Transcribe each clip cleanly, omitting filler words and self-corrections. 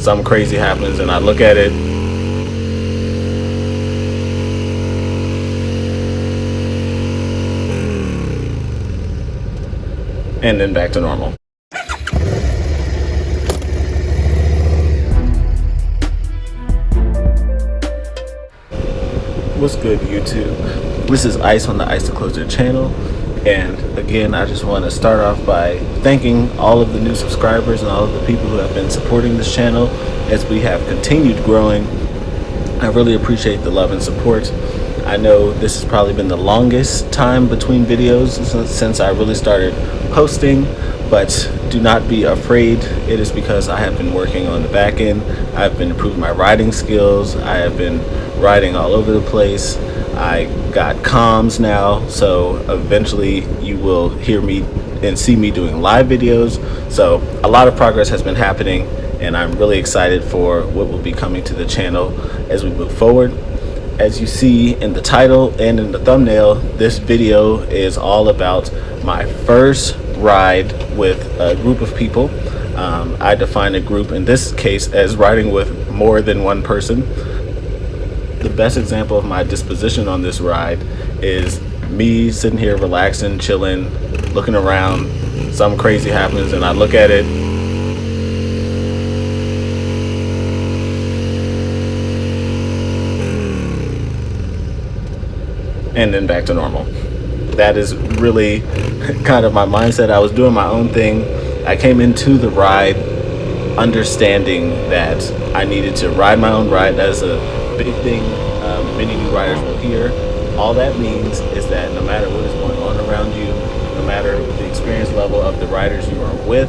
something crazy happens and I look at it and then back to normal. What's good, YouTube? This is Ice on the Ice to Closer channel, and again I just want to start off by thanking all of the new subscribers and all of the people who have been supporting this channel as we have continued growing. I really appreciate the love and support. I know this has probably been the longest time between videos since I really started posting, but do not be afraid. It is because I have been working on the back end. I've been improving my riding skills. I have been riding all over the place. I got comms now, so eventually you will hear me and see me doing live videos. So a lot of progress has been happening, and I'm really excited for what will be coming to the channel as we move forward. As you see in the title and in the thumbnail, this video is all about my first ride with a group of people. I define a group in this case as riding with more than one person. The best example of my disposition on this ride is me sitting here relaxing, chilling, looking around. Something crazy happens and I look at it and then back to normal. That is really kind of my mindset. I was doing my own thing. I came into the ride understanding that I needed to ride my own ride. That is a big thing many new riders will hear. All that means is that no matter what is going on around you, no matter the experience level of the riders you are with,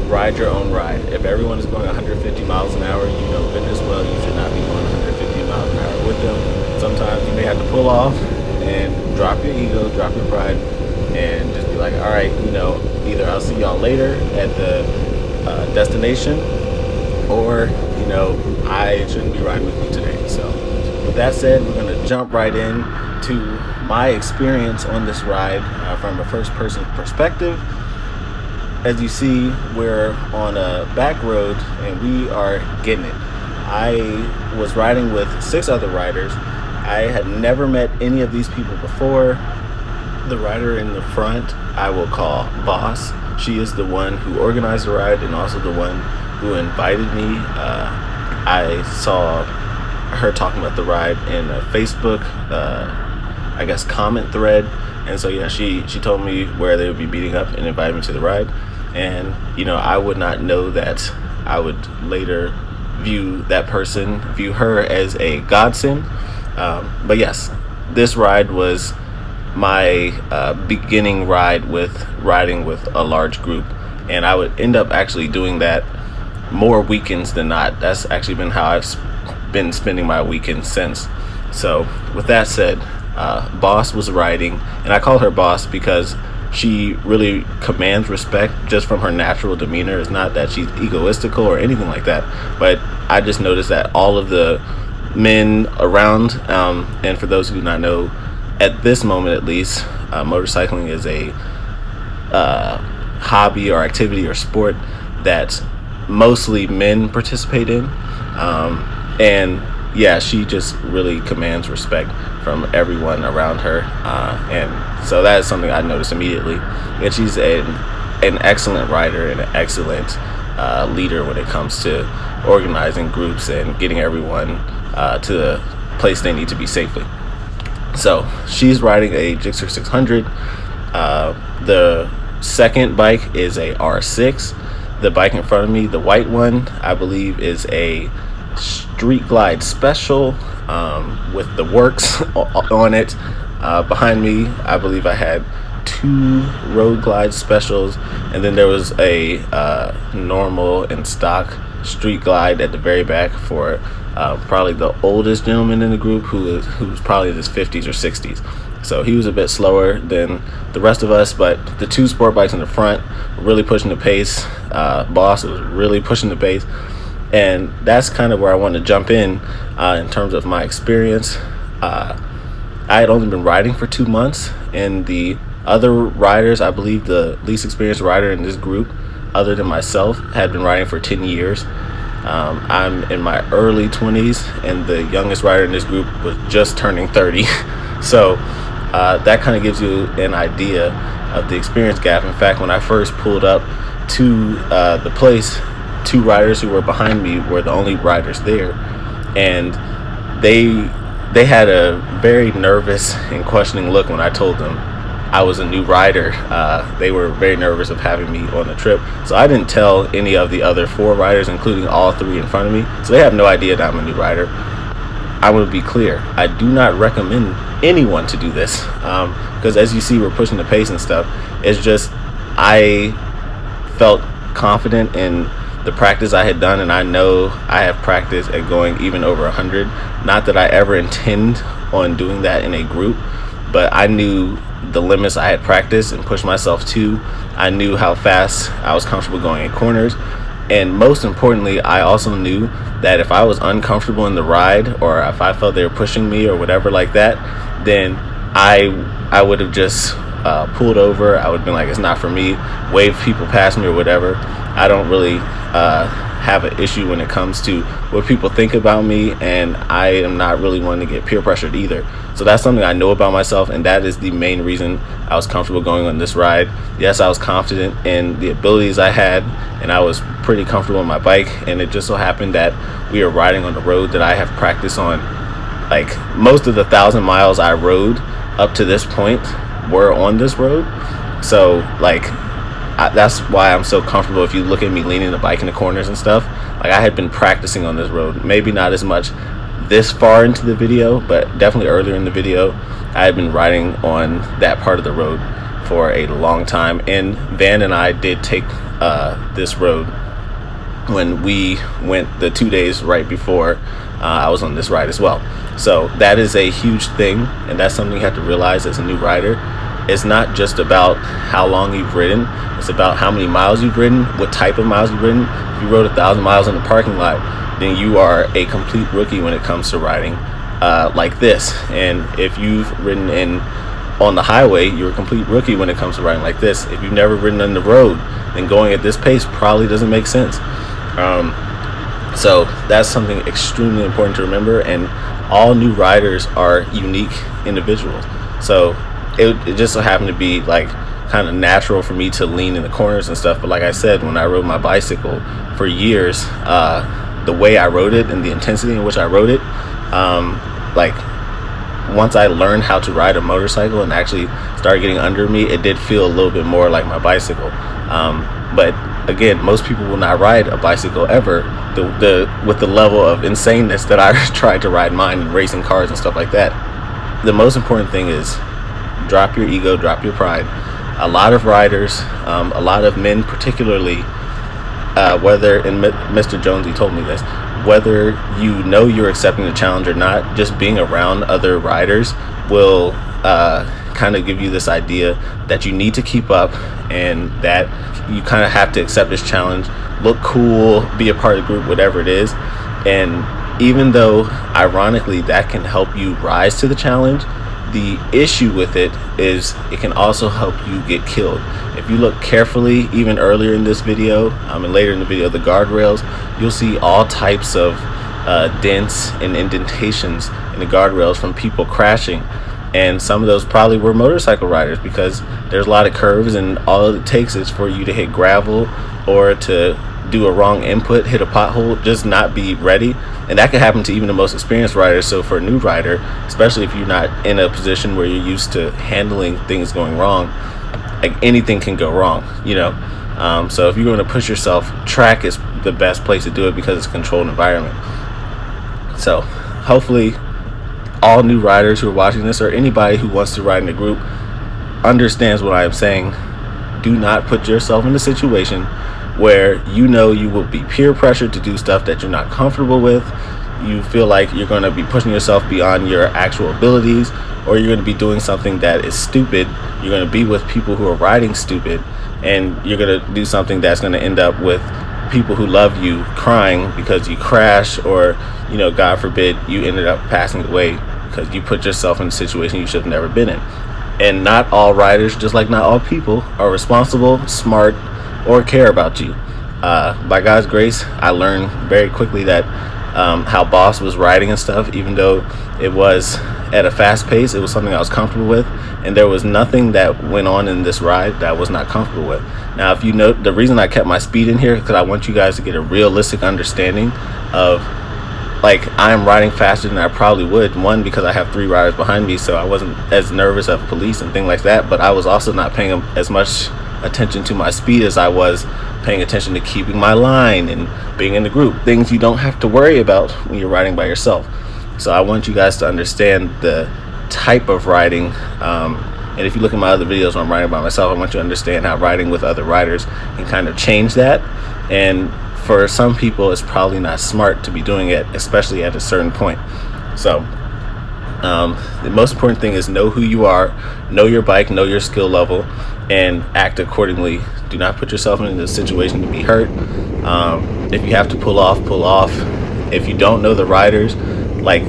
ride your own ride. If everyone is going 150 miles an hour, you know goodness well you should not be going 150 miles an hour with them. Sometimes you may have to pull off and drop your ego, drop your pride, and just be like, all right, you know, either I'll see y'all later at the destination, or, you know, I shouldn't be riding with you today. So with that said, we're going to jump right in to my experience on this ride from a first person perspective. As you see, we're on a back road and we are getting it. I was riding with 6 other riders. I had never met any of these people before. The rider in the front I will call Boss. She is the one who organized the ride and also the one who invited me. I saw her talking about the ride in a Facebook I guess comment thread, and so yeah, she told me where they would be meeting up and invited me to the ride. And you know, I would not know that I would later view her as a godsend. But yes, this ride was my beginning ride with riding with a large group, and I would end up actually doing that more weekends than not. That's actually been how I've been spending my weekends since. So with that said, Boss was riding, and I call her Boss because she really commands respect just from her natural demeanor. It's not that she's egoistical or anything like that, but I just noticed that all of the men around, and for those who do not know, at this moment at least, motorcycling is a hobby or activity or sport that mostly men participate in, and yeah, she just really commands respect from everyone around her, and so that is something I noticed immediately. And she's an excellent rider and an excellent leader when it comes to organizing groups and getting everyone to the place they need to be safely. So she's riding a GSXR 600. The second bike is a R6. The bike in front of me, the white one, I believe is a Street Glide Special with the works on it. Behind me, I believe I had 2 Road Glide Specials, and then there was a normal and stock Street Glide at the very back for probably the oldest gentleman in the group, who's probably in his 50s or 60s. So he was a bit slower than the rest of us, but the 2 sport bikes in the front were really pushing the pace. Boss was really pushing the pace, and that's kind of where I want to jump in terms of my experience. I had only been riding for 2 months, and the other riders, I believe the least experienced rider in this group, other than myself, had been riding for 10 years. I'm in my early 20s, and the youngest rider in this group was just turning 30. So that kind of gives you an idea of the experience gap. In fact, when I first pulled up to the place, 2 riders who were behind me were the only riders there, and they had a very nervous and questioning look when I told them I was a new rider. They were very nervous of having me on the trip, so I didn't tell any of the other 4 riders, including all 3 in front of me, so they have no idea that I'm a new rider. I want to be clear, I do not recommend anyone to do this, because as you see, we're pushing the pace and stuff. It's just, I felt confident in the practice I had done, and I know I have practice at going even over 100. Not that I ever intend on doing that in a group, but I knew the limits I had practiced and pushed myself to. I knew how fast I was comfortable going in corners, and most importantly, I also knew that if I was uncomfortable in the ride, or if I felt they were pushing me or whatever like that, then I would have just pulled over. I would have been like, it's not for me, wave people past me or whatever. I don't really have an issue when it comes to what people think about me, and I am not really one to get peer pressured either. So that's something I know about myself, and that is the main reason I was comfortable going on this ride. Yes, I was confident in the abilities I had, and I was pretty comfortable on my bike, and it just so happened that we were riding on the road that I have practice on. Like, most of the 1,000 miles I rode up to this point were on this road. So like, that's why I'm so comfortable. If you look at me leaning the bike in the corners and stuff, like, I had been practicing on this road, maybe not as much this far into the video, but definitely earlier in the video, I had been riding on that part of the road for a long time. And Van and I did take this road when we went the 2 days right before I was on this ride as well. So that is a huge thing, and that's something you have to realize as a new rider. It's not just about how long you've ridden, it's about how many miles you've ridden, what type of miles you've ridden. If you rode 1,000 miles in the parking lot, then you are a complete rookie when it comes to riding like this. And if you've ridden on the highway, you're a complete rookie when it comes to riding like this. If you've never ridden on the road, then going at this pace probably doesn't make sense. So that's something extremely important to remember, and all new riders are unique individuals. So it just so happened to be like kind of natural for me to lean in the corners and stuff. But like I said, when I rode my bicycle for years, the way I rode it and the intensity in which I rode it, like, once I learned how to ride a motorcycle and actually started getting under me, it did feel a little bit more like my bicycle. But again, most people will not ride a bicycle ever with the level of insaneness that I tried to ride mine in racing cars and stuff like that. The most important thing is drop your ego, drop your pride. A lot of riders, a lot of men particularly, whether, and Mr. Jonesy told me this, whether you know you're accepting the challenge or not, just being around other riders will kind of give you this idea that you need to keep up, and that you kind of have to accept this challenge, look cool, be a part of the group, whatever it is. And even though ironically that can help you rise to the challenge, the issue with it is it can also help you get killed. If you look carefully, even earlier in this video, and later in the video, the guardrails, you'll see all types of dents and indentations in the guardrails from people crashing. And some of those probably were motorcycle riders, because there's a lot of curves, and all it takes is for you to hit gravel or to do a wrong input, hit a pothole, just not be ready. And that can happen to even the most experienced riders. So for a new rider, especially if you're not in a position where you're used to handling things going wrong, like, anything can go wrong, you know. So if you're going to push yourself, track is the best place to do it because it's a controlled environment. So hopefully all new riders who are watching this, or anybody who wants to ride in a group, understands what I am saying. Do not put yourself in a situation where you know you will be peer pressured to do stuff that you're not comfortable with. You feel like you're going to be pushing yourself beyond your actual abilities, or you're going to be doing something that is stupid. You're going to be with people who are riding stupid, and you're going to do something that's going to end up with people who love you crying because you crash, or, you know, God forbid, you ended up passing away because you put yourself in a situation you should have never been in. And not all riders, just like not all people, are responsible, smart, or care about you. By God's grace, I learned very quickly that how Boss was riding and stuff, even though it was at a fast pace, it was something I was comfortable with, and there was nothing that went on in this ride that I was not comfortable with. Now, if you note, the reason I kept my speed in here, because I want you guys to get a realistic understanding of, like, I'm riding faster than I probably would. One, because I have 3 riders behind me, so I wasn't as nervous of police and things like that, but I was also not paying as much attention to my speed as I was paying attention to keeping my line and being in the group, things you don't have to worry about when you're riding by yourself. So I want you guys to understand the type of riding, and if you look at my other videos when I'm riding by myself, I want you to understand how riding with other riders can kind of change that. And for some people, it's probably not smart to be doing it, especially at a certain point. So the most important thing is know who you are, know your bike, know your skill level, and act accordingly. Do not put yourself in a situation to be hurt. If you have to pull off, pull off. If you don't know the riders, like,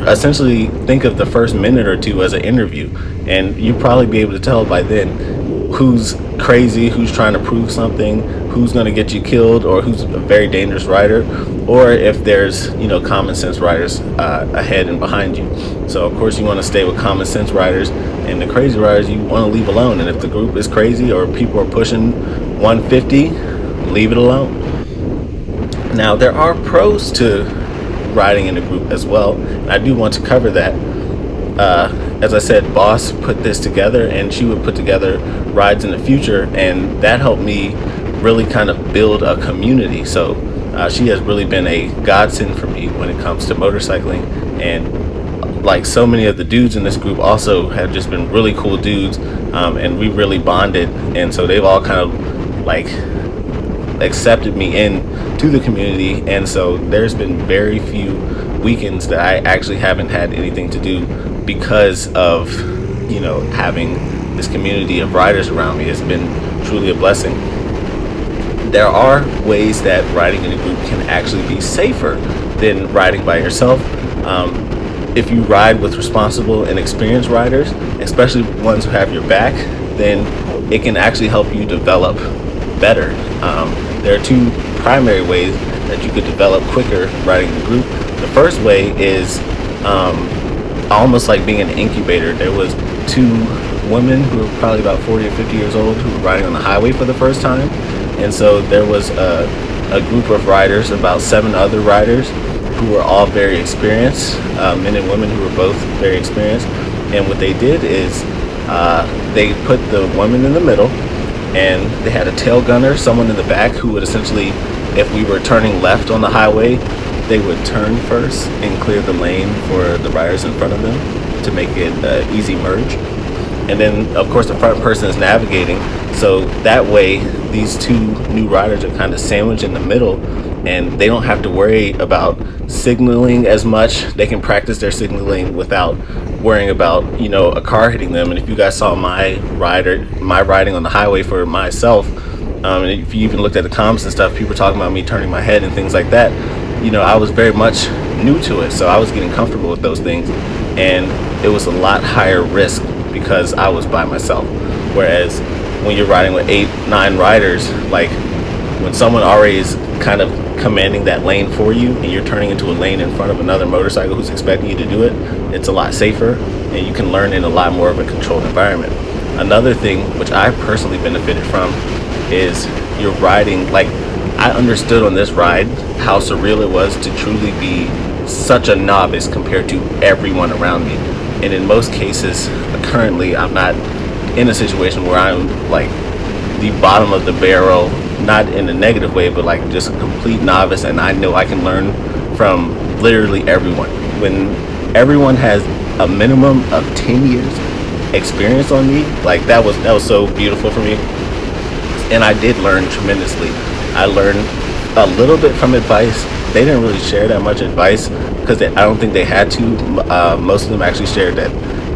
essentially think of the first minute or two as an interview, and you'll probably be able to tell by then who's crazy, who's trying to prove something, who's going to get you killed, or who's a very dangerous rider, or if there's, common sense riders ahead and behind you. So of course you want to stay with common sense riders, and the crazy riders you want to leave alone. And if the group is crazy or people are pushing 150, leave it alone. Now, there are pros to riding in a group as well, and I do want to cover that. As I said, Boss put this together, and she would put together rides in the future, and that helped me really kind of build a community. So she has really been a godsend for me when it comes to motorcycling, and like so many of the dudes in this group also have just been really cool dudes, and we really bonded, and so they've all kind of like accepted me in to the community. And so there's been very few weekends that I actually haven't had anything to do because of having this community of riders around me. It's been truly a blessing. There are ways that riding in a group can actually be safer than riding by yourself. If you ride with responsible and experienced riders, especially ones who have your back, then it can actually help you develop better. There are 2 primary ways that you could develop quicker riding in a group. The first way is almost like being an incubator. There was 2 women who were probably about 40 or 50 years old who were riding on the highway for the first time, and so there was a group of riders, about 7 other riders who were all very experienced, men and women who were both very experienced. And what they did is they put the woman in the middle, and they had a tail gunner, someone in the back, who would essentially, if we were turning left on the highway, they would turn first and clear the lane for the riders in front of them to make it an easy merge. And then of course the front person is navigating, so that way these 2 new riders are kind of sandwiched in the middle, and they don't have to worry about signaling as much. They can practice their signaling without worrying about a car hitting them. And if you guys saw my riding on the highway for myself, and if you even looked at the comments and stuff, people were talking about me turning my head and things like that. I was very much new to it, so I was getting comfortable with those things, and it was a lot higher risk because I was by myself. Whereas when you're riding with 8-9 riders, like when someone already is kind of commanding that lane for you and you're turning into a lane in front of another motorcycle who's expecting you to do it, it's a lot safer, and you can learn in a lot more of a controlled environment. Another thing which I personally benefited from is you're riding, like, I understood on this ride how surreal it was to truly be such a novice compared to everyone around me. And in most cases, currently, I'm not in a situation where I'm like the bottom of the barrel, not in a negative way, but like just a complete novice, and I know I can learn from literally everyone. When everyone has a minimum of 10 years experience on me, like that was so beautiful for me. And I did learn tremendously. I learned a little bit from advice. They didn't really share that much advice because I don't think they had to. Most of them actually shared that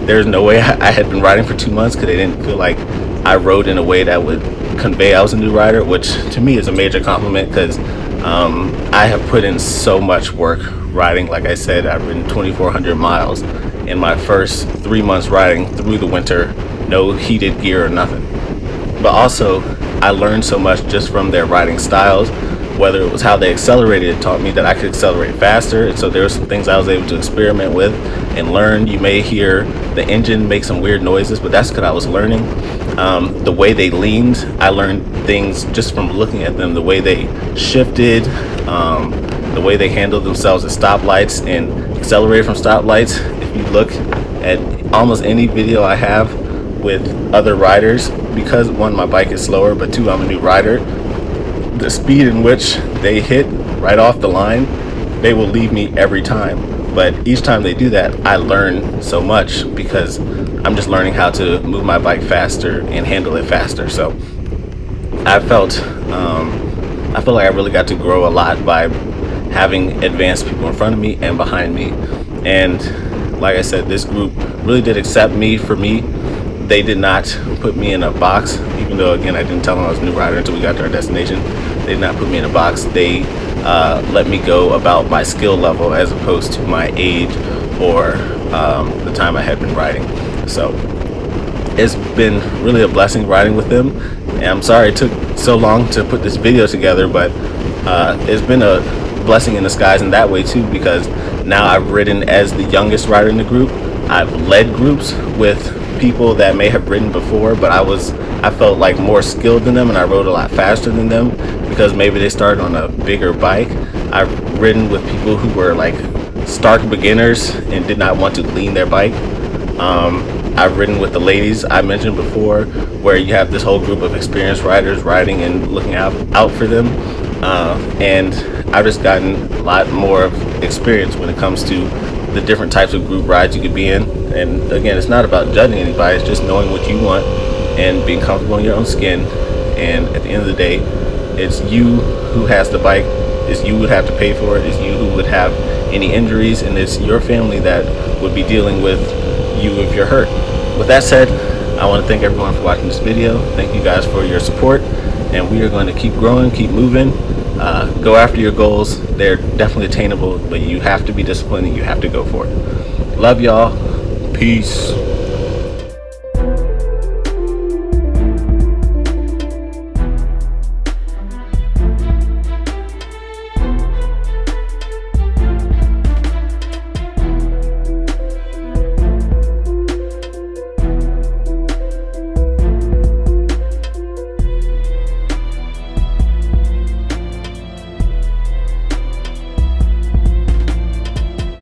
there's no way I had been riding for 2 months because they didn't feel like I rode in a way that would convey I was a new rider, which to me is a major compliment because I have put in so much work riding. Like I said, I've ridden 2,400 miles in my first 3 months riding through the winter, no heated gear or nothing. But also, I learned so much just from their riding styles. Whether it was how they accelerated, it taught me that I could accelerate faster. And so there were some things I was able to experiment with and learn. You may hear the engine make some weird noises, but that's because I was learning. The way they leaned, I learned things just from looking at them. The way they shifted, the way they handled themselves at stoplights and accelerated from stoplights. If you look at almost any video I have with other riders, because one, my bike is slower, but two, I'm a new rider, the speed in which they hit right off the line, they will leave me every time. But each time they do that, I learn so much because I'm just learning how to move my bike faster and handle it faster. So I felt like I really got to grow a lot by having advanced people in front of me and behind me. And like I said, this group really did accept me for me. They did not put me in a box, even though, again, I didn't tell them I was a new rider until we got to our destination. They did not put me in a box. They let me go about my skill level as opposed to my age or the time I had been riding. So it's been really a blessing riding with them. And I'm sorry it took so long to put this video together, but it's been a blessing in disguise in that way too, because now I've ridden as the youngest rider in the group. I've led groups with people that may have ridden before, but I felt like more skilled than them, and I rode a lot faster than them because maybe they started on a bigger bike. I've ridden with people who were like stark beginners and did not want to lean their bike. I've ridden with the ladies I mentioned before, where you have this whole group of experienced riders riding and looking out for them, and I've just gotten a lot more of experience when it comes to the different types of group rides you could be in. And again, it's not about judging anybody, it's just knowing what you want and being comfortable in your own skin. And at the end of the day, it's you who has the bike, it's you who would have to pay for it, it's you who would have any injuries, and it's your family that would be dealing with you if you're hurt. With that said, I want to thank everyone for watching this video. Thank you guys for your support, and we are going to keep growing, keep moving. Go after your goals. They're definitely attainable, but you have to be disciplined and you have to go for it. Love y'all. Peace.